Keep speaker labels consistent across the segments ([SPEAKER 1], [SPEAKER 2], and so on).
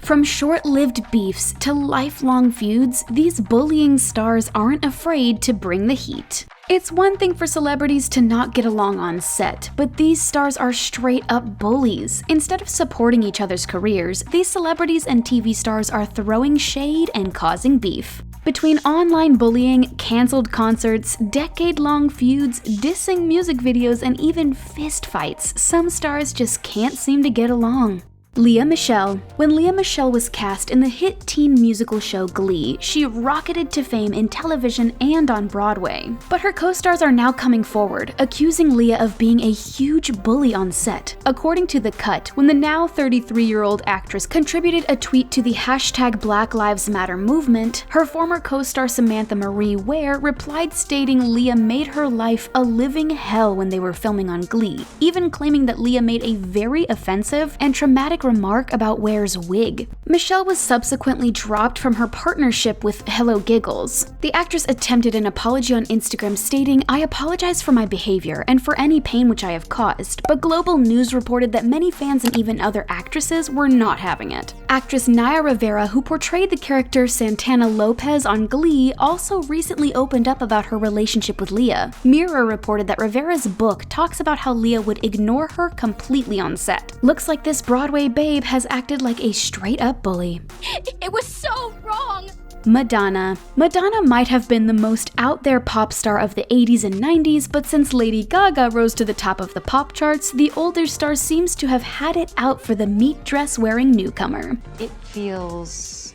[SPEAKER 1] From short-lived beefs to lifelong feuds, these bullying stars aren't afraid to bring the heat. It's one thing for celebrities to not get along on set, but these stars are straight-up bullies. Instead of supporting each other's careers, these celebrities and TV stars are throwing shade and causing beef. Between online bullying, cancelled concerts, decade-long feuds, dissing music videos, and even fistfights, some stars just can't seem to get along. Lea Michele. When Lea Michele was cast in the hit teen musical show Glee, she rocketed to fame in television and on Broadway. But her co-stars are now coming forward, accusing Lea of being a huge bully on set. According to The Cut, when the now 33-year-old actress contributed a tweet to the hashtag Black Lives Matter movement, her former co-star Samantha Marie Ware replied stating Lea made her life a living hell when they were filming on Glee, even claiming that Lea made a very offensive and traumatic remark about Ware's wig. Michele was subsequently dropped from her partnership with Hello Giggles. The actress attempted an apology on Instagram stating, "I apologize for my behavior and for any pain which I have caused," but Global News reported that many fans and even other actresses were not having it. Actress Naya Rivera, who portrayed the character Santana Lopez on Glee, also recently opened up about her relationship with Lea. Mirror reported that Rivera's book talks about how Lea would ignore her completely on set. Looks like this Broadway babe has acted like a straight-up bully.
[SPEAKER 2] It was so wrong!
[SPEAKER 1] Madonna. Madonna might have been the most out-there pop star of the 80s and 90s, but since Lady Gaga rose to the top of the pop charts, the older star seems to have had it out for the meat dress-wearing newcomer.
[SPEAKER 3] It feels,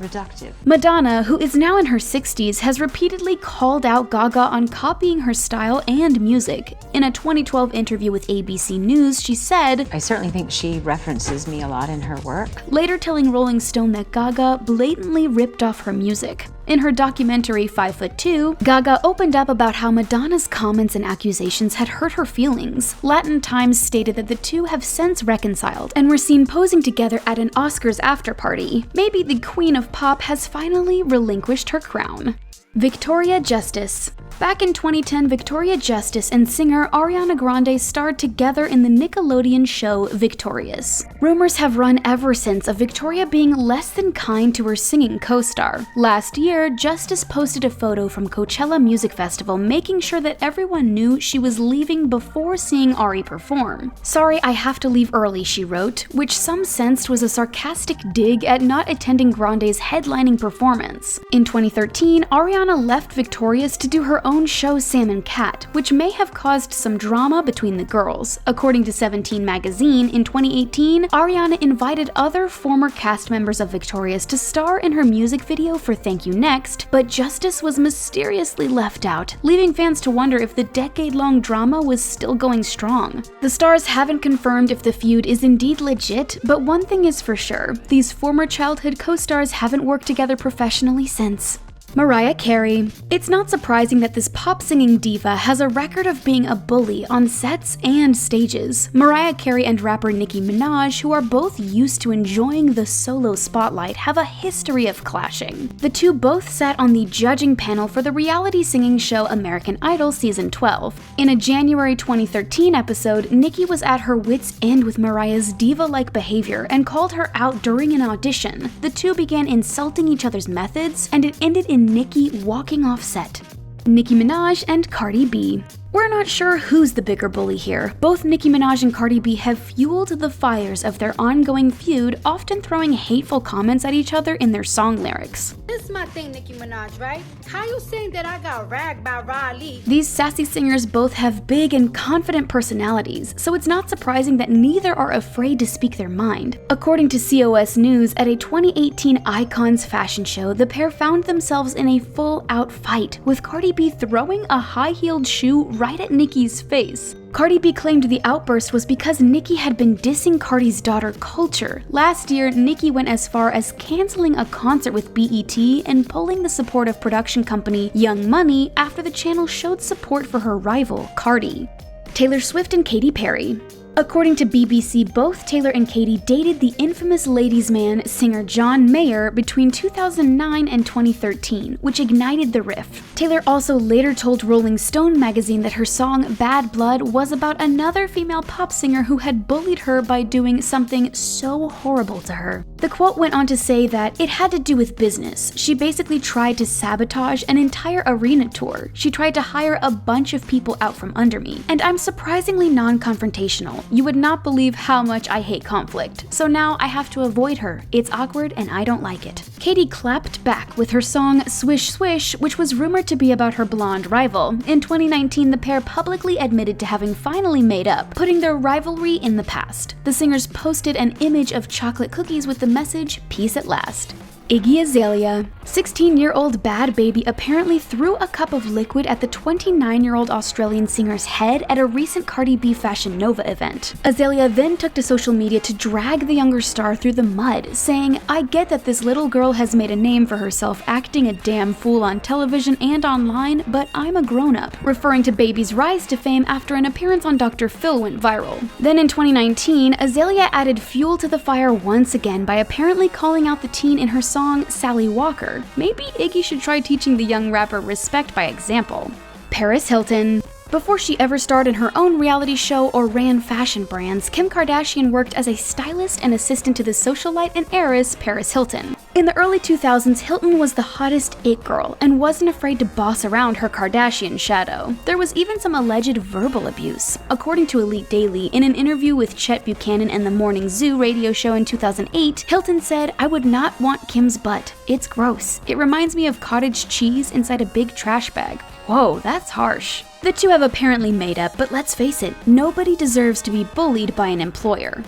[SPEAKER 3] reductive.
[SPEAKER 1] Madonna, who is now in her 60s, has repeatedly called out Gaga on copying her style and music. In a 2012 interview with ABC News, she said,
[SPEAKER 3] I certainly think she references me a lot in her work.
[SPEAKER 1] Later telling Rolling Stone that Gaga blatantly ripped off her music. In her documentary 5'2", Gaga opened up about how Madonna's comments and accusations had hurt her feelings. Latin Times stated that the two have since reconciled and were seen posing together at an Oscars after-party. Maybe the Queen of Pop has finally relinquished her crown. Victoria Justice. Back in 2010, Victoria Justice and singer Ariana Grande starred together in the Nickelodeon show Victorious. Rumors have run ever since of Victoria being less than kind to her singing co-star. Last year, Justice posted a photo from Coachella Music Festival making sure that everyone knew she was leaving before seeing Ari perform. "Sorry, I have to leave early," she wrote, which some sensed was a sarcastic dig at not attending Grande's headlining performance. In 2013, Ariana left Victorious to do her own show Sam and Cat, which may have caused some drama between the girls. According to 17 magazine, in 2018, Ariana invited other former cast members of Victorious to star in her music video for Thank You Next, but Justice was mysteriously left out, leaving fans to wonder if the decade-long drama was still going strong. The stars haven't confirmed if the feud is indeed legit, but one thing is for sure, these former childhood co-stars haven't worked together professionally since. Mariah Carey. It's not surprising that this pop-singing diva has a record of being a bully on sets and stages. Mariah Carey and rapper Nicki Minaj, who are both used to enjoying the solo spotlight, have a history of clashing. The two both sat on the judging panel for the reality singing show American Idol Season 12. In a January 2013 episode, Nicki was at her wits' end with Mariah's diva-like behavior and called her out during an audition. The two began insulting each other's methods, and it ended in Nicki walking off set. Nicki Minaj and Cardi B. We're not sure who's the bigger bully here. Both Nicki Minaj and Cardi B have fueled the fires of their ongoing feud, often throwing hateful comments at each other in their song lyrics.
[SPEAKER 4] This is my thing, Nicki Minaj, right? How you saying that I got ragged by Riley?
[SPEAKER 1] These sassy singers both have big and confident personalities, so it's not surprising that neither are afraid to speak their mind. According to COS News, at a 2018 Icons fashion show, the pair found themselves in a full-out fight, with Cardi B throwing a high-heeled shoe right at Nicki's face. Cardi B claimed the outburst was because Nicki had been dissing Cardi's daughter Culture. Last year, Nicki went as far as canceling a concert with BET and pulling the support of production company Young Money after the channel showed support for her rival, Cardi. Taylor Swift and Katy Perry. According to BBC, both Taylor and Katy dated the infamous ladies' man singer John Mayer between 2009 and 2013, which ignited the rift. Taylor also later told Rolling Stone magazine that her song Bad Blood was about another female pop singer who had bullied her by doing something so horrible to her. The quote went on to say that it had to do with business. She basically tried to sabotage an entire arena tour. She tried to hire a bunch of people out from under me. And I'm surprisingly non-confrontational. You would not believe how much I hate conflict. So now I have to avoid her. It's awkward and I don't like it. Katy clapped back with her song Swish Swish, which was rumored to be about her blonde rival. In 2019, the pair publicly admitted to having finally made up, putting their rivalry in the past. The singers posted an image of chocolate cookies with the message, "Peace at last." Iggy Azalea. 16-year-old Bhad Bhabie apparently threw a cup of liquid at the 29-year-old Australian singer's head at a recent Cardi B Fashion Nova event. Azalea then took to social media to drag the younger star through the mud, saying, "I get that this little girl has made a name for herself acting a damn fool on television and online, but I'm a grown-up," referring to Bhabie's rise to fame after an appearance on Dr. Phil went viral. Then in 2019, Azalea added fuel to the fire once again by apparently calling out the teen in her song Sally Walker. Maybe Iggy should try teaching the young rapper respect by example. Paris Hilton. Before she ever starred in her own reality show or ran fashion brands, Kim Kardashian worked as a stylist and assistant to the socialite and heiress Paris Hilton. In the early 2000s, Hilton was the hottest it girl and wasn't afraid to boss around her Kardashian shadow. There was even some alleged verbal abuse. According to Elite Daily, in an interview with Chet Buchanan and the Morning Zoo radio show in 2008, Hilton said, "I would not want Kim's butt. It's gross. It reminds me of cottage cheese inside a big trash bag." Whoa, that's harsh. The two have apparently made up, but let's face it, nobody deserves to be bullied by an employer.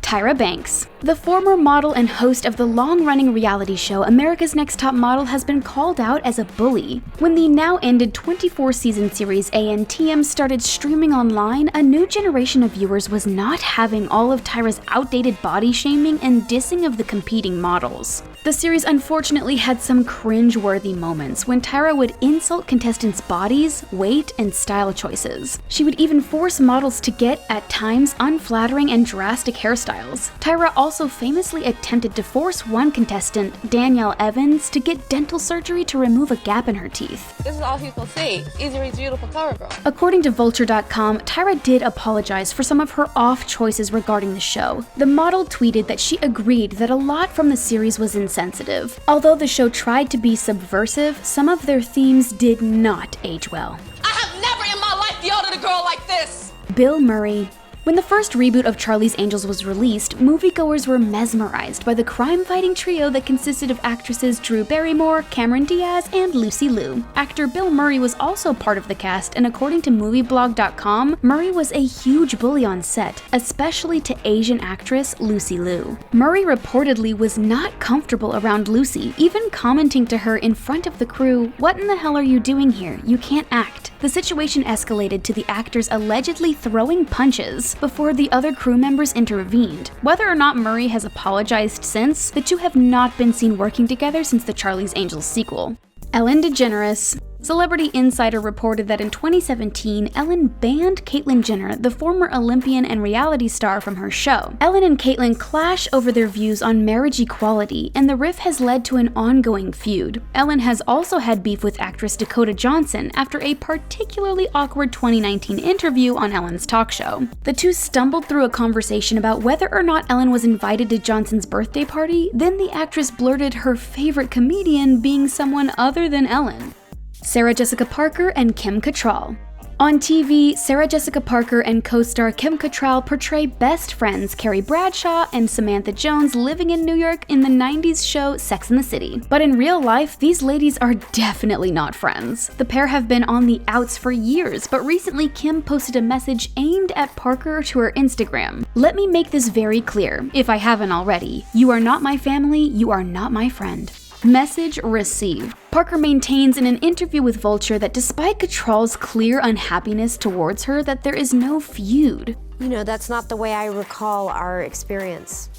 [SPEAKER 1] Tyra Banks. The former model and host of the long-running reality show America's Next Top Model has been called out as a bully. When the now-ended 24-season series ANTM started streaming online, a new generation of viewers was not having all of Tyra's outdated body shaming and dissing of the competing models. The series unfortunately had some cringe-worthy moments when Tyra would insult contestants' bodies, weight, and style choices. She would even force models to get, at times, unflattering and drastic hairstyles. Tyra also famously attempted to force one contestant, Danielle Evans, to get dental surgery to remove a gap in her teeth.
[SPEAKER 5] This is all people see. Easy reads beautiful cover girl.
[SPEAKER 1] According to Vulture.com, Tyra did apologize for some of her off choices regarding the show. The model tweeted that she agreed that a lot from the series was insensitive. Although the show tried to be subversive, some of their themes did not age well.
[SPEAKER 5] I have never in my life yelled at a girl like this!
[SPEAKER 1] Bill Murray. When the first reboot of Charlie's Angels was released, moviegoers were mesmerized by the crime-fighting trio that consisted of actresses Drew Barrymore, Cameron Diaz, and Lucy Liu. Actor Bill Murray was also part of the cast, and according to Movieblog.com, Murray was a huge bully on set, especially to Asian actress Lucy Liu. Murray reportedly was not comfortable around Lucy, even commenting to her in front of the crew, "What in the hell are you doing here? You can't act." The situation escalated to the actors allegedly throwing punches before the other crew members intervened. Whether or not Murray has apologized since, the two have not been seen working together since the Charlie's Angels sequel. Ellen DeGeneres. Celebrity Insider reported that in 2017, Ellen banned Caitlyn Jenner, the former Olympian and reality star, from her show. Ellen and Caitlyn clash over their views on marriage equality, and the rift has led to an ongoing feud. Ellen has also had beef with actress Dakota Johnson after a particularly awkward 2019 interview on Ellen's talk show. The two stumbled through a conversation about whether or not Ellen was invited to Johnson's birthday party, then the actress blurted her favorite comedian being someone other than Ellen. Sarah Jessica Parker and Kim Cattrall. On TV, Sarah Jessica Parker and co-star Kim Cattrall portray best friends Carrie Bradshaw and Samantha Jones living in New York in the 90s show Sex and the City. But in real life, these ladies are definitely not friends. The pair have been on the outs for years, but recently Kim posted a message aimed at Parker to her Instagram. "Let me make this very clear, if I haven't already. You are not my family, you are not my friend." Message received. Parker maintains in an interview with Vulture that despite Cattrall's clear unhappiness towards her, that there is no feud.
[SPEAKER 6] You know, that's not the way I recall our experience.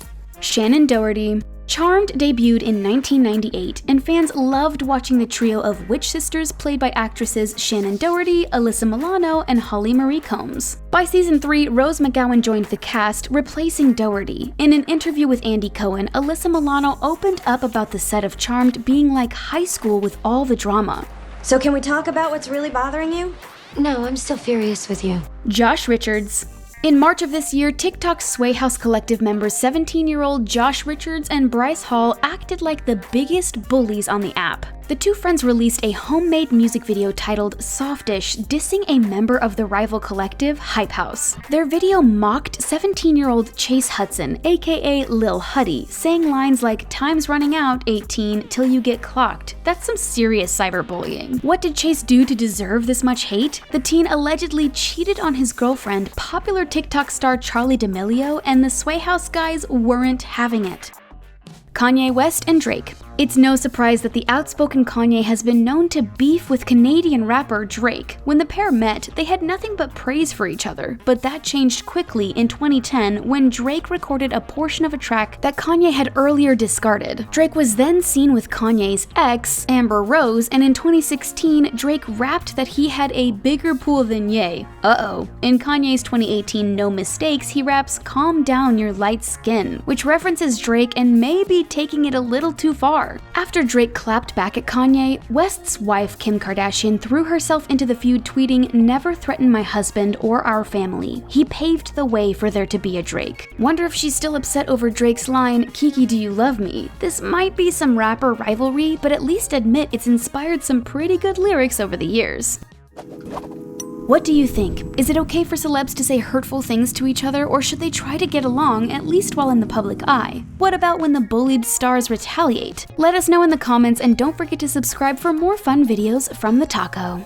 [SPEAKER 1] Shannon Doherty. Charmed debuted in 1998, and fans loved watching the trio of witch sisters played by actresses Shannon Doherty, Alyssa Milano, and Holly Marie Combs. By season 3, Rose McGowan joined the cast, replacing Doherty. In an interview with Andy Cohen, Alyssa Milano opened up about the set of Charmed being like high school with all the drama.
[SPEAKER 6] So can we talk about what's really bothering you?
[SPEAKER 2] No, I'm still furious with you.
[SPEAKER 1] Josh Richards. In March of this year, TikTok's Sway House Collective members 17-year-old Josh Richards and Bryce Hall acted like the biggest bullies on the app. The two friends released a homemade music video titled Softish, dissing a member of the rival collective, Hype House. Their video mocked 17-year-old Chase Hudson, aka Lil Huddy, saying lines like, "Time's running out, 18, till you get clocked." That's some serious cyberbullying. What did Chase do to deserve this much hate? The teen allegedly cheated on his girlfriend, popular TikTok star Charli D'Amelio, and the Sway House guys weren't having it. Kanye West and Drake. It's no surprise that the outspoken Kanye has been known to beef with Canadian rapper Drake. When the pair met, they had nothing but praise for each other, but that changed quickly in 2010 when Drake recorded a portion of a track that Kanye had earlier discarded. Drake was then seen with Kanye's ex, Amber Rose, and in 2016, Drake rapped that he had a bigger pool than Ye. Uh-oh. In Kanye's 2018 No Mistakes, he raps, "Calm down your light skin," which references Drake and may be taking it a little too far. After Drake clapped back at Kanye, West's wife Kim Kardashian threw herself into the feud, tweeting, "Never threaten my husband or our family. He paved the way for there to be a Drake." Wonder if she's still upset over Drake's line, "Kiki, do you love me?" This might be some rapper rivalry, but at least admit it's inspired some pretty good lyrics over the years. What do you think? Is it okay for celebs to say hurtful things to each other, or should they try to get along, at least while in the public eye? What about when the bullied stars retaliate? Let us know in the comments, and don't forget to subscribe for more fun videos from the Taco.